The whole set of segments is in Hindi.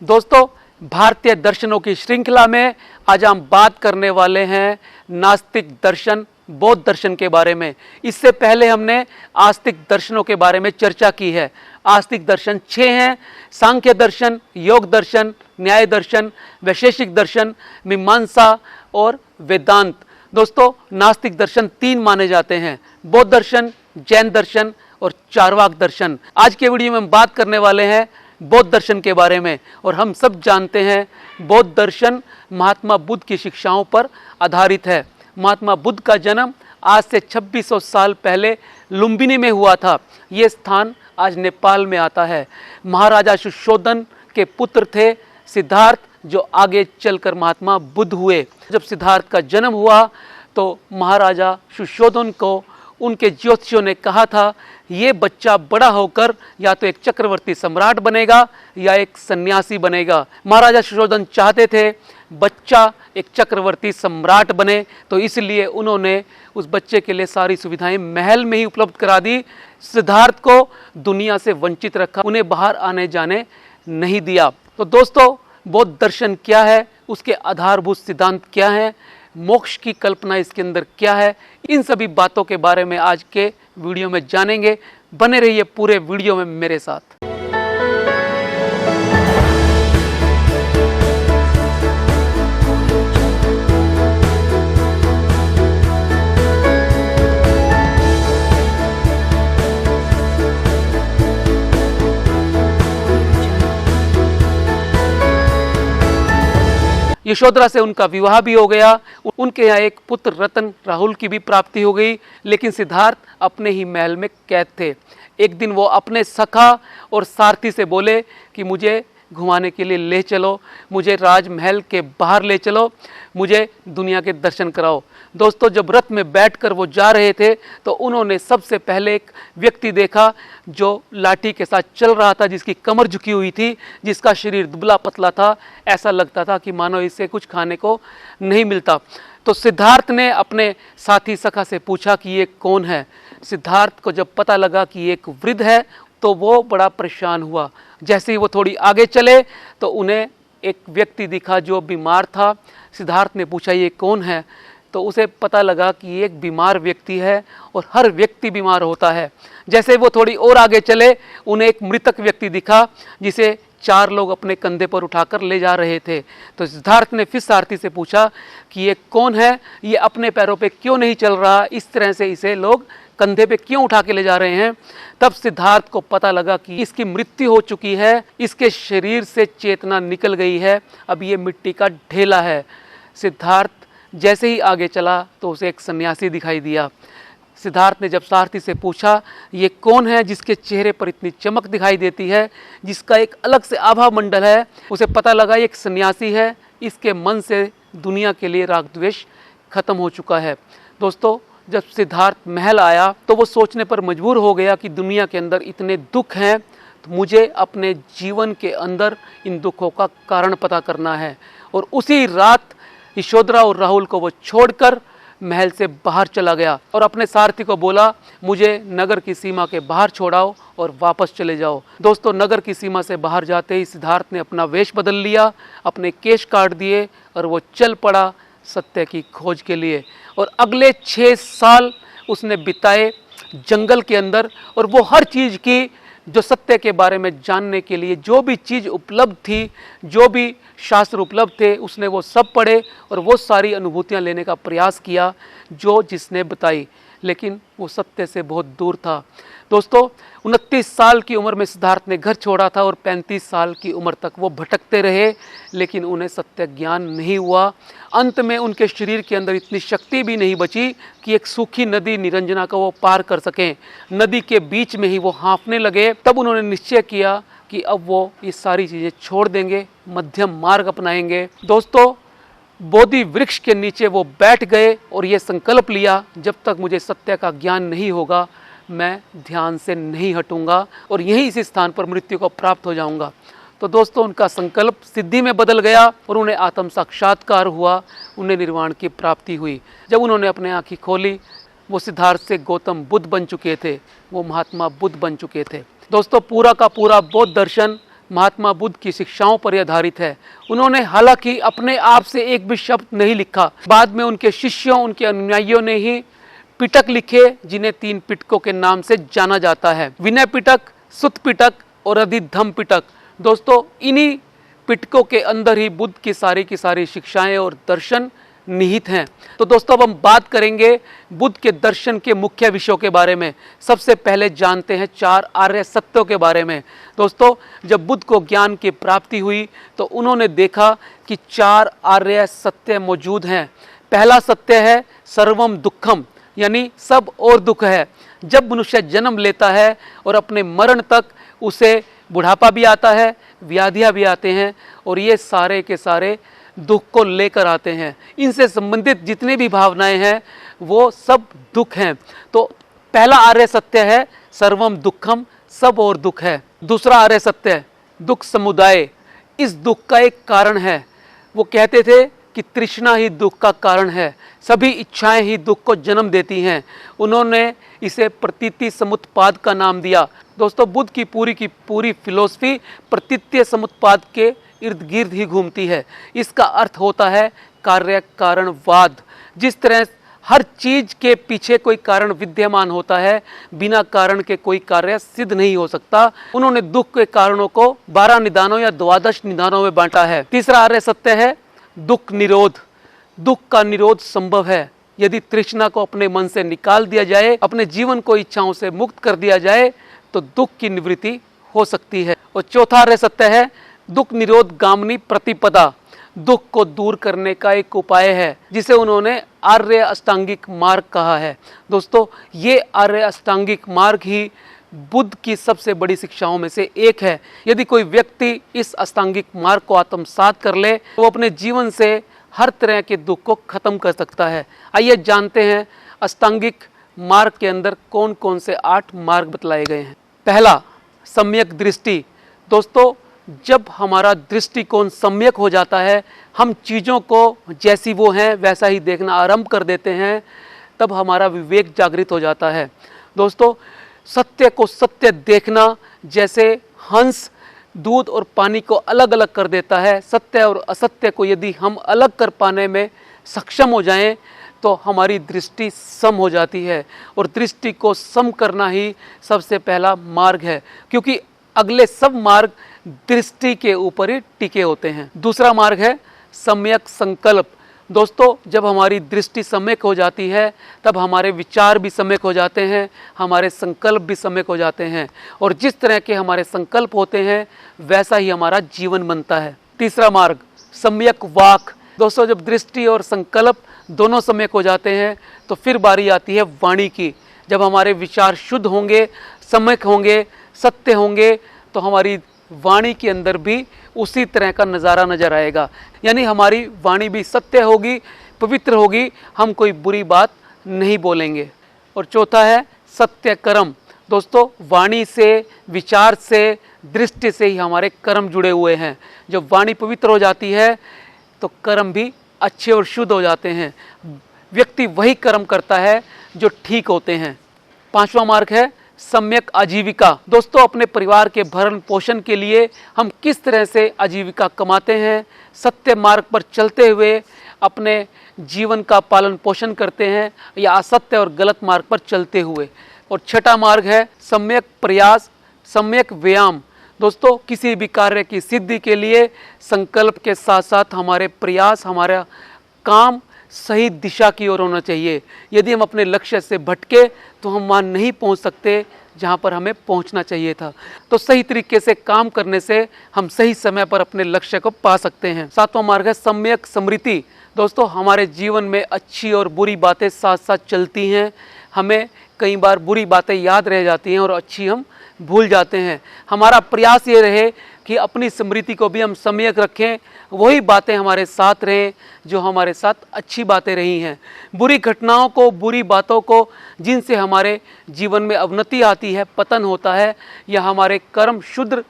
दोस्तों, भारतीय दर्शनों की श्रृंखला में आज हम बात करने वाले हैं नास्तिक दर्शन, बौद्ध दर्शन के बारे में। इससे पहले हमने आस्तिक दर्शनों के बारे में चर्चा की है। आस्तिक दर्शन 6 हैं: सांख्य दर्शन, योग दर्शन, न्याय दर्शन, वैशेषिक दर्शन, मीमांसा और वेदांत। दोस्तों, नास्तिक दर्शन 3 माने जाते हैं: बौद्ध दर्शन, जैन दर्शन और चार्वाक दर्शन। आज के वीडियो में हम बात करने वाले हैं बौद्ध दर्शन के बारे में। और हम सब जानते हैं बौद्ध दर्शन महात्मा बुद्ध की शिक्षाओं पर आधारित है। महात्मा बुद्ध का जन्म आज से 2600 साल पहले लुम्बिनी में हुआ था। ये स्थान आज नेपाल में आता है। महाराजा सुशोधन के पुत्र थे सिद्धार्थ, जो आगे चलकर महात्मा बुद्ध हुए। जब सिद्धार्थ का जन्म हुआ तो महाराजा सुशोधन को उनके ज्योतिषियों ने कहा था, ये बच्चा बड़ा होकर या तो एक चक्रवर्ती सम्राट बनेगा या एक सन्यासी बनेगा। महाराजा सुशोधन चाहते थे बच्चा एक चक्रवर्ती सम्राट बने, तो इसलिए उन्होंने उस बच्चे के लिए सारी सुविधाएं महल में ही उपलब्ध करा दी। सिद्धार्थ को दुनिया से वंचित रखा, उन्हें बाहर आने जाने नहीं दिया। तो दोस्तों, बौद्ध दर्शन क्या है, उसके आधारभूत सिद्धांत क्या हैं, मोक्ष की कल्पना इसके अंदर क्या है, इन सभी बातों के बारे में आज के वीडियो में जानेंगे। बने रहिए पूरे वीडियो में मेरे साथ। यशोधरा से उनका विवाह भी हो गया। उनके यहाँ एक पुत्र रतन राहुल की भी प्राप्ति हो गई। लेकिन सिद्धार्थ अपने ही महल में कैद थे। एक दिन वो अपने सखा और सारथी से बोले कि मुझे घुमाने के लिए ले चलो, मुझे राजमहल के बाहर ले चलो, मुझे दुनिया के दर्शन कराओ। दोस्तों, जब रथ में बैठकर वो जा रहे थे तो उन्होंने सबसे पहले एक व्यक्ति देखा जो लाठी के साथ चल रहा था, जिसकी कमर झुकी हुई थी, जिसका शरीर दुबला पतला था। ऐसा लगता था कि मानो इससे कुछ खाने को नहीं मिलता। तो सिद्धार्थ ने अपने साथी सखा से पूछा कि ये कौन है। सिद्धार्थ को जब पता लगा कि ये एक वृद्ध है तो वो बड़ा परेशान हुआ। जैसे ही वो थोड़ी आगे चले तो उन्हें एक व्यक्ति दिखा जो बीमार था। सिद्धार्थ ने पूछा ये कौन है, तो उसे पता लगा कि ये एक बीमार व्यक्ति है और हर व्यक्ति बीमार होता है। जैसे वो थोड़ी और आगे चले, उन्हें एक मृतक व्यक्ति दिखा जिसे 4 लोग अपने कंधे पर उठाकर ले जा रहे थे। तो सिद्धार्थ ने फिर सारथी से पूछा कि ये कौन है, ये अपने पैरों पे क्यों नहीं चल रहा, इस तरह से इसे लोग कंधे पे क्यों उठा के ले जा रहे हैं। तब सिद्धार्थ को पता लगा कि इसकी मृत्यु हो चुकी है, इसके शरीर से चेतना निकल गई है, अब ये मिट्टी का ढेला है। सिद्धार्थ जैसे ही आगे चला तो उसे एक सन्यासी दिखाई दिया। सिद्धार्थ ने जब सारथी से पूछा ये कौन है जिसके चेहरे पर इतनी चमक दिखाई देती है, जिसका एक अलग से आभा मंडल है, उसे पता लगा ये एक सन्यासी है, इसके मन से दुनिया के लिए राग द्वेष खत्म हो चुका है। दोस्तों, जब सिद्धार्थ महल आया तो वो सोचने पर मजबूर हो गया कि दुनिया के अंदर इतने दुख हैं, तो मुझे अपने जीवन के अंदर इन दुखों का कारण पता करना है। और उसी रात यशोधरा और राहुल को वो छोड़कर महल से बाहर चला गया और अपने सारथी को बोला, मुझे नगर की सीमा के बाहर छोड़ाओ और वापस चले जाओ। दोस्तों, नगर की सीमा से बाहर जाते ही सिद्धार्थ ने अपना वेश बदल लिया, अपने केश काट दिए और वो चल पड़ा सत्य की खोज के लिए। और अगले 6 साल उसने बिताए जंगल के अंदर, और वो हर चीज़ की जो सत्य के बारे में जानने के लिए जो भी चीज़ उपलब्ध थी, जो भी शास्त्र उपलब्ध थे, उसने वो सब पढ़े और वो सारी अनुभूतियाँ लेने का प्रयास किया जो जिसने बताई। लेकिन वो सत्य से बहुत दूर था। दोस्तों, 29 साल की उम्र में सिद्धार्थ ने घर छोड़ा था और 35 साल की उम्र तक वो भटकते रहे, लेकिन उन्हें सत्य ज्ञान नहीं हुआ। अंत में उनके शरीर के अंदर इतनी शक्ति भी नहीं बची कि एक सूखी नदी निरंजना को वो पार कर सकें। नदी के बीच में ही वो हाँफने लगे। तब उन्होंने निश्चय किया कि अब वो ये सारी चीज़ें छोड़ देंगे, मध्यम मार्ग अपनाएंगे। दोस्तों, बोधि वृक्ष के नीचे वो बैठ गए और ये संकल्प लिया, जब तक मुझे सत्य का ज्ञान नहीं होगा मैं ध्यान से नहीं हटूंगा और यहीं इसी स्थान पर मृत्यु को प्राप्त हो जाऊंगा। तो दोस्तों, उनका संकल्प सिद्धि में बदल गया और उन्हें आत्म साक्षात्कार हुआ, उन्हें निर्वाण की प्राप्ति हुई। जब उन्होंने अपने आँखें खोली, वो सिद्धार्थ से गौतम बुद्ध बन चुके थे, वो महात्मा बुद्ध बन चुके थे। दोस्तों, पूरा का पूरा बौद्ध दर्शन महात्मा बुद्ध की शिक्षाओं पर यह आधारित है। उन्होंने हालांकि अपने आप से एक भी शब्द नहीं लिखा, बाद में उनके शिष्यों, उनके अनुयायियों ने ही पिटक लिखे, जिन्हें 3 पिटकों के नाम से जाना जाता है। विनय पिटक, सुत्त पिटक और अधिधम्म पिटक। दोस्तों, इन्हीं पिटकों के अंदर ही बुद्ध की सारी शिक्षाएं और दर्शन निहित हैं। तो दोस्तों, अब हम बात करेंगे बुद्ध के दर्शन के मुख्य विषयों के बारे में। सबसे पहले जानते हैं 4 आर्य सत्यों के बारे में। दोस्तों, जब बुद्ध को ज्ञान की प्राप्ति हुई तो उन्होंने देखा कि 4 आर्य सत्य मौजूद हैं। पहला सत्य है सर्वम दुखम, यानी सब और दुख है। जब मनुष्य जन्म लेता है और अपने मरण तक उसे बुढ़ापा भी आता है, व्याधियाँ भी आते हैं, और ये सारे के सारे दुख को लेकर आते हैं। इनसे संबंधित जितने भी भावनाएं हैं वो सब दुख हैं। तो पहला आर्य सत्य है सर्वम दुखम, सब और दुख है। दूसरा आर्य सत्य है दुख समुदाय, इस दुख का एक कारण है। वो कहते थे कि तृष्णा ही दुख का कारण है, सभी इच्छाएं ही दुख को जन्म देती हैं। उन्होंने इसे प्रतीति समुत्पाद का नाम दिया। दोस्तों, बुद्ध की पूरी फिलॉसफी प्रतीत्य समुत्पाद के इर्द गिर्द ही घूमती है। इसका अर्थ होता है कार्य कारणवाद। जिस तरह हर चीज के पीछे कोई कारण विद्यमान होता है, बिना कारण के कोई कार्य सिद्ध नहीं हो सकता। उन्होंने दुख के कारणों को 12 निदानों या 12 निदानों में बांटा है। तीसरा आर्य सत्य है दुख निरोध। दुख का निरोध संभव है यदि तृष्णा को अपने मन से निकाल दिया जाए, अपने जीवन को इच्छाओं से मुक्त कर दिया जाए तो दुख की निवृत्ति हो सकती है। और चौथा आर्य सत्य है दुख निरोध गामिनी प्रतिपदा। दुख को दूर करने का एक उपाय है जिसे उन्होंने आर्य अष्टांगिक मार्ग कहा है। दोस्तों, ये आर्य अष्टांगिक मार्ग ही बुद्ध की सबसे बड़ी शिक्षाओं में से एक है। यदि कोई व्यक्ति इस अष्टांगिक मार्ग को आत्मसात कर ले तो वो अपने जीवन से हर तरह के दुख को खत्म कर सकता है। आइए जानते हैं अष्टांगिक मार्ग के अंदर कौन कौन से 8 मार्ग बतलाए गए हैं। पहला, सम्यक दृष्टि। दोस्तों, जब हमारा दृष्टिकोण सम्यक हो जाता है, हम चीज़ों को जैसी वो हैं वैसा ही देखना आरंभ कर देते हैं, तब हमारा विवेक जागृत हो जाता है। दोस्तों, सत्य को सत्य देखना जैसे हंस दूध और पानी को अलग अलग कर देता है, सत्य और असत्य को यदि हम अलग कर पाने में सक्षम हो जाएं तो हमारी दृष्टि सम हो जाती है। और दृष्टि को सम करना ही सबसे पहला मार्ग है, क्योंकि अगले सब मार्ग दृष्टि के ऊपर ही टिके होते हैं। दूसरा मार्ग है सम्यक संकल्प। दोस्तों, जब हमारी दृष्टि सम्यक हो जाती है तब हमारे विचार भी सम्यक हो जाते हैं, हमारे संकल्प भी सम्यक हो जाते हैं, और जिस तरह के हमारे संकल्प होते हैं वैसा ही हमारा जीवन बनता है। तीसरा मार्ग सम्यक वाक। दोस्तों, जब दृष्टि और संकल्प दोनों सम्यक हो जाते हैं तो फिर बारी आती है वाणी की। जब हमारे विचार शुद्ध होंगे, सम्यक होंगे, सत्य होंगे, तो हमारी वाणी के अंदर भी उसी तरह का नज़ारा नजर आएगा। यानी हमारी वाणी भी सत्य होगी, पवित्र होगी, हम कोई बुरी बात नहीं बोलेंगे। और चौथा है सत्य कर्म। दोस्तों, वाणी से, विचार से, दृष्टि से ही हमारे कर्म जुड़े हुए हैं। जब वाणी पवित्र हो जाती है तो कर्म भी अच्छे और शुद्ध हो जाते हैं। व्यक्ति वही कर्म करता है जो ठीक होते हैं। 5वां मार्ग है सम्यक आजीविका। दोस्तों, अपने परिवार के भरण पोषण के लिए हम किस तरह से आजीविका कमाते हैं, सत्य मार्ग पर चलते हुए अपने जीवन का पालन पोषण करते हैं या असत्य और गलत मार्ग पर चलते हुए। और 6वां मार्ग है सम्यक प्रयास, सम्यक व्यायाम। दोस्तों, किसी भी कार्य की सिद्धि के लिए संकल्प के साथ साथ हमारे प्रयास, हमारा काम सही दिशा की ओर होना चाहिए। यदि हम अपने लक्ष्य से भटके तो हम वहाँ नहीं पहुँच सकते जहाँ पर हमें पहुँचना चाहिए था। तो सही तरीके से काम करने से हम सही समय पर अपने लक्ष्य को पा सकते हैं। 7वां मार्ग है सम्यक स्मृति। दोस्तों, हमारे जीवन में अच्छी और बुरी बातें साथ साथ चलती हैं। हमें कई बार बुरी बातें याद रह जाती हैं और अच्छी हम भूल जाते हैं। हमारा प्रयास ये रहे कि अपनी स्मृति को भी हम सम्यक रखें, वही बातें हमारे साथ रहें जो हमारे साथ अच्छी बातें रही हैं। बुरी घटनाओं को, बुरी बातों को, जिनसे हमारे जीवन में अवनति आती है, पतन होता है, या हमारे कर्म शुद्ध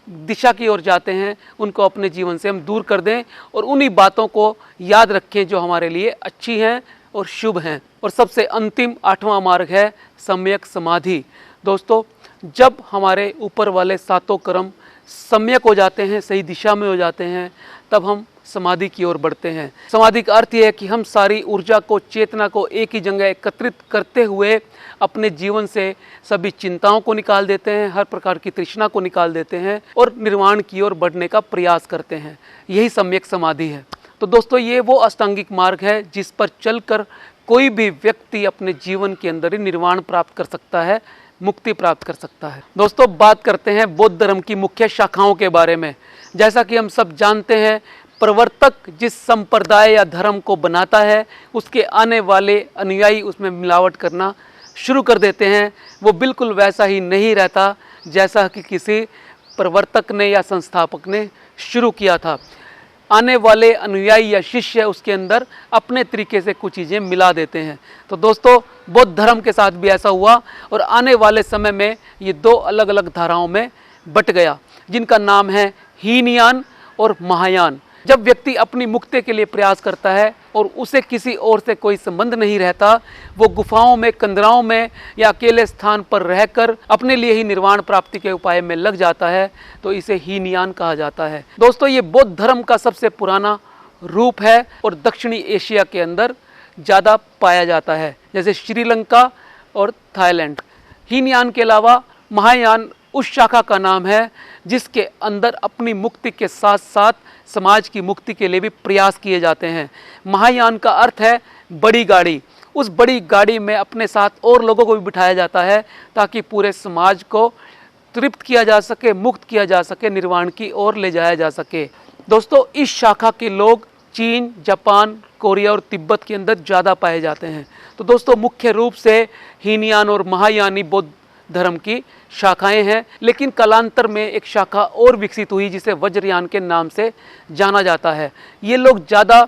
दिशा की ओर जाते हैं, उनको अपने जीवन से हम दूर कर दें और उन्हीं बातों को याद रखें जो हमारे लिए अच्छी हैं और शुभ हैं। और सबसे अंतिम 8वां मार्ग है सम्यक समाधि। दोस्तों, जब हमारे ऊपर वाले 7 कर्म सम्यक हो जाते हैं, सही दिशा में हो जाते हैं, तब हम समाधि की ओर बढ़ते हैं। समाधि का अर्थ यह है कि हम सारी ऊर्जा को, चेतना को एक ही जगह एकत्रित करते हुए अपने जीवन से सभी चिंताओं को निकाल देते हैं, हर प्रकार की तृष्णा को निकाल देते हैं और निर्वाण की ओर बढ़ने का प्रयास करते हैं। यही सम्यक समाधि है। तो दोस्तों, ये वो अष्टांगिक मार्ग है जिस पर चलकर कोई भी व्यक्ति अपने जीवन के अंदर ही निर्वाण प्राप्त कर सकता है, मुक्ति प्राप्त कर सकता है। दोस्तों, बात करते हैं बौद्ध धर्म की मुख्य शाखाओं के बारे में। जैसा कि हम सब जानते हैं, प्रवर्तक जिस संप्रदाय या धर्म को बनाता है, उसके आने वाले अनुयायी उसमें मिलावट करना शुरू कर देते हैं। वो बिल्कुल वैसा ही नहीं रहता जैसा कि किसी प्रवर्तक ने या संस्थापक ने शुरू किया था। आने वाले अनुयायी या शिष्य उसके अंदर अपने तरीके से कुछ चीज़ें मिला देते हैं। तो दोस्तों, बौद्ध धर्म के साथ भी ऐसा हुआ और आने वाले समय में ये दो अलग अलग धाराओं में बट गया, जिनका नाम है हीनयान और महायान। जब व्यक्ति अपनी मुक्ति के लिए प्रयास करता है और उसे किसी और से कोई संबंध नहीं रहता, वो गुफाओं में, कंदराओं में या अकेले स्थान पर रहकर अपने लिए ही निर्वाण प्राप्ति के उपाय में लग जाता है, तो इसे हीनयान कहा जाता है। दोस्तों, ये बौद्ध धर्म का सबसे पुराना रूप है और दक्षिणी एशिया के अंदर ज़्यादा पाया जाता है, जैसे श्रीलंका और थाईलैंड। हीनयान के अलावा महायान उस शाखा का नाम है जिसके अंदर अपनी मुक्ति के साथ साथ समाज की मुक्ति के लिए भी प्रयास किए जाते हैं। महायान का अर्थ है बड़ी गाड़ी। उस बड़ी गाड़ी में अपने साथ और लोगों को भी बिठाया जाता है ताकि पूरे समाज को तृप्त किया जा सके, मुक्त किया जा सके, निर्वाण की ओर ले जाया जा सके। दोस्तों, इस शाखा के लोग चीन, जापान, कोरिया और तिब्बत के अंदर ज़्यादा पाए जाते हैं। तो दोस्तों, मुख्य रूप से हीनयान और महायानी बौद्ध धर्म की शाखाएं हैं, लेकिन कालांतर में एक शाखा और विकसित हुई जिसे वज्रयान के नाम से जाना जाता है। ये लोग ज़्यादा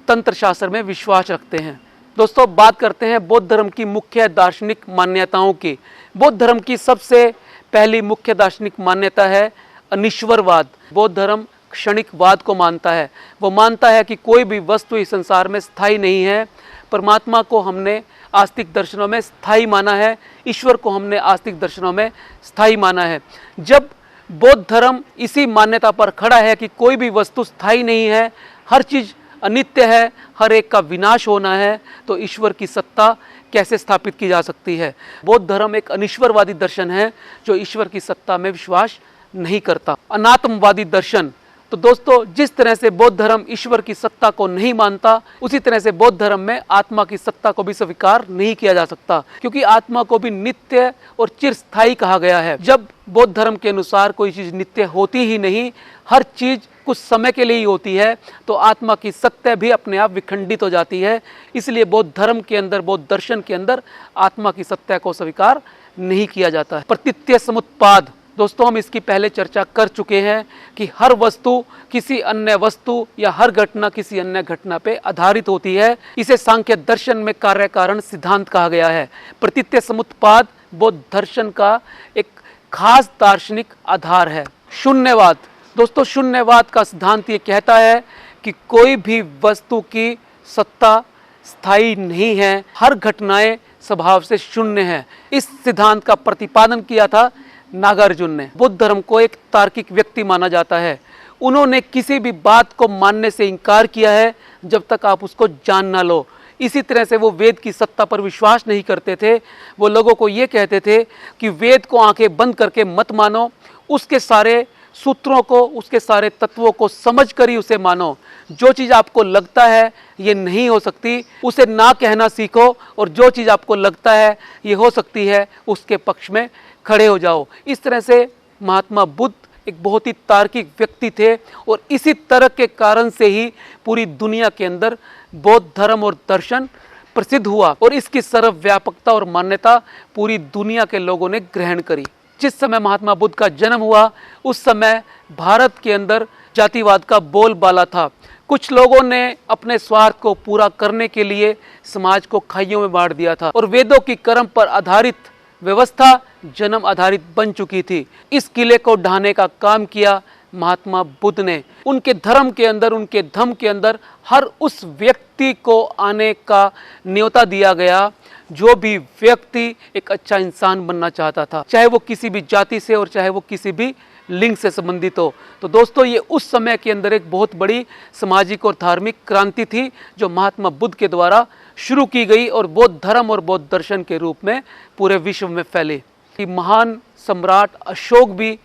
तंत्र शास्त्र में विश्वास रखते हैं। दोस्तों, बात करते हैं बौद्ध धर्म की मुख्य दार्शनिक मान्यताओं की। बौद्ध धर्म की सबसे पहली मुख्य दार्शनिक मान्यता है अनिश्वरवाद। बौद्ध धर्म क्षणिकवाद को मानता है। वो मानता है कि कोई भी वस्तु इस संसार में स्थायी नहीं है। परमात्मा को हमने आस्तिक दर्शनों में स्थायी माना है, ईश्वर को हमने आस्तिक दर्शनों में स्थायी माना है। जब बौद्ध धर्म इसी मान्यता पर खड़ा है कि कोई भी वस्तु स्थायी नहीं है, हर चीज़ अनित्य है, हर एक का विनाश होना है, तो ईश्वर की सत्ता कैसे स्थापित की जा सकती है। बौद्ध धर्म एक अनिश्वरवादी दर्शन है जो ईश्वर की सत्ता में विश्वास नहीं करता। अनात्मवादी दर्शन। तो दोस्तों, जिस तरह से बौद्ध धर्म ईश्वर की सत्ता को नहीं मानता, उसी तरह से बौद्ध धर्म में आत्मा की सत्ता को भी स्वीकार नहीं किया जा सकता, क्योंकि आत्मा को भी नित्य और चिरस्थायी कहा गया है। जब बौद्ध धर्म के अनुसार कोई चीज़ नित्य होती ही नहीं, हर चीज़ कुछ समय के लिए ही होती है, तो आत्मा की सत्ता भी अपने आप विखंडित हो जाती है। इसलिए बौद्ध धर्म के अंदर, बौद्ध दर्शन के अंदर आत्मा की सत्ता को स्वीकार नहीं किया जाता है। प्रतीत्य समुत्पाद। दोस्तों, हम इसकी पहले चर्चा कर चुके हैं कि हर वस्तु किसी अन्य वस्तु या हर घटना किसी अन्य घटना पे आधारित होती है। इसे सांख्य दर्शन में कार्य कारण सिद्धांत कहा गया है। प्रतीत्य समुत्पाद बौद्ध दर्शन का एक खास दार्शनिक आधार है। शून्यवाद। दोस्तों, शून्यवाद का सिद्धांत ये कहता है कि कोई भी वस्तु की सत्ता स्थायी नहीं है, हर घटनाएं स्वभाव से शून्य है। इस सिद्धांत का प्रतिपादन किया था नागार्जुन ने। बुद्ध धर्म को एक तार्किक व्यक्ति माना जाता है। उन्होंने किसी भी बात को मानने से इनकार किया है जब तक आप उसको जान ना लो। इसी तरह से वो वेद की सत्ता पर विश्वास नहीं करते थे। वो लोगों को ये कहते थे कि वेद को आंखें बंद करके मत मानो, उसके सारे सूत्रों को, उसके सारे तत्वों को समझ कर ही उसे मानो। जो चीज़ आपको लगता है ये नहीं हो सकती, उसे ना कहना सीखो, और जो चीज़ आपको लगता है ये हो सकती है, उसके पक्ष में खड़े हो जाओ। इस तरह से महात्मा बुद्ध एक बहुत ही तार्किक व्यक्ति थे, और इसी तर्क के कारण से ही पूरी दुनिया के अंदर बौद्ध धर्म और दर्शन प्रसिद्ध हुआ, और इसकी सर्वव्यापकता और मान्यता पूरी दुनिया के लोगों ने ग्रहण करी। जिस समय महात्मा बुद्ध का जन्म हुआ, उस समय भारत के अंदर जातिवाद का बोलबाला था। कुछ लोगों ने अपने स्वार्थ को पूरा करने के लिए समाज को खाइयों में बांट दिया था, और वेदों की कर्म पर आधारित व्यवस्था जन्म आधारित बन चुकी थी। इस किले को ढाने का काम किया महात्मा बुद्ध ने। उनके धर्म के अंदर, उनके धम्म के अंदर हर उस व्यक्ति को आने का न्योता दिया गया जो भी व्यक्ति एक अच्छा इंसान बनना चाहता था, चाहे वो किसी भी जाति से और चाहे वो किसी भी लिंग से संबंधित हो। तो दोस्तों ये उस समय के अंदर एक बहुत बड़ी सामाजिक और धार्मिक क्रांति थी जो महात्मा बुद्ध के द्वारा शुरू की गई और बौद्ध धर्म और बौद्ध दर्शन के रूप में पूरे विश्व में फैली। महान सम्राट अशोक भी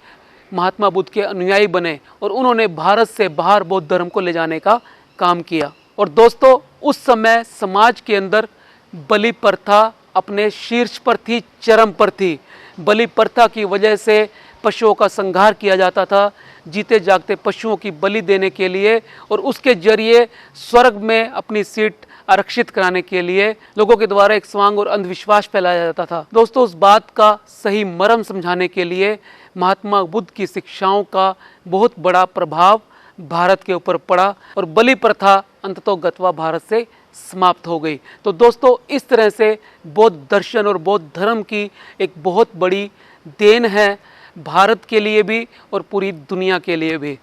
महात्मा बुद्ध के अनुयायी बने और उन्होंने भारत से बाहर बौद्ध धर्म को ले जाने का काम किया। और दोस्तों उस समय समाज के अंदर बलि प्रथा अपने शीर्ष पर थी, चरम पर थी। बलि प्रथा की वजह से पशुओं का संहार किया जाता था, जीते जागते पशुओं की बलि देने के लिए, और उसके जरिए स्वर्ग में अपनी सीट आरक्षित कराने के लिए लोगों के द्वारा एक स्वांग और अंधविश्वास फैलाया जाता था। दोस्तों उस बात का सही मर्म समझाने के लिए महात्मा बुद्ध की शिक्षाओं का बहुत बड़ा प्रभाव भारत के ऊपर पड़ा और बलि प्रथा अंततोगत्वा भारत से समाप्त हो गई। तो दोस्तों इस तरह से बौद्ध दर्शन और बौद्ध धर्म की एक बहुत बड़ी देन है भारत के लिए भी और पूरी दुनिया के लिए भी।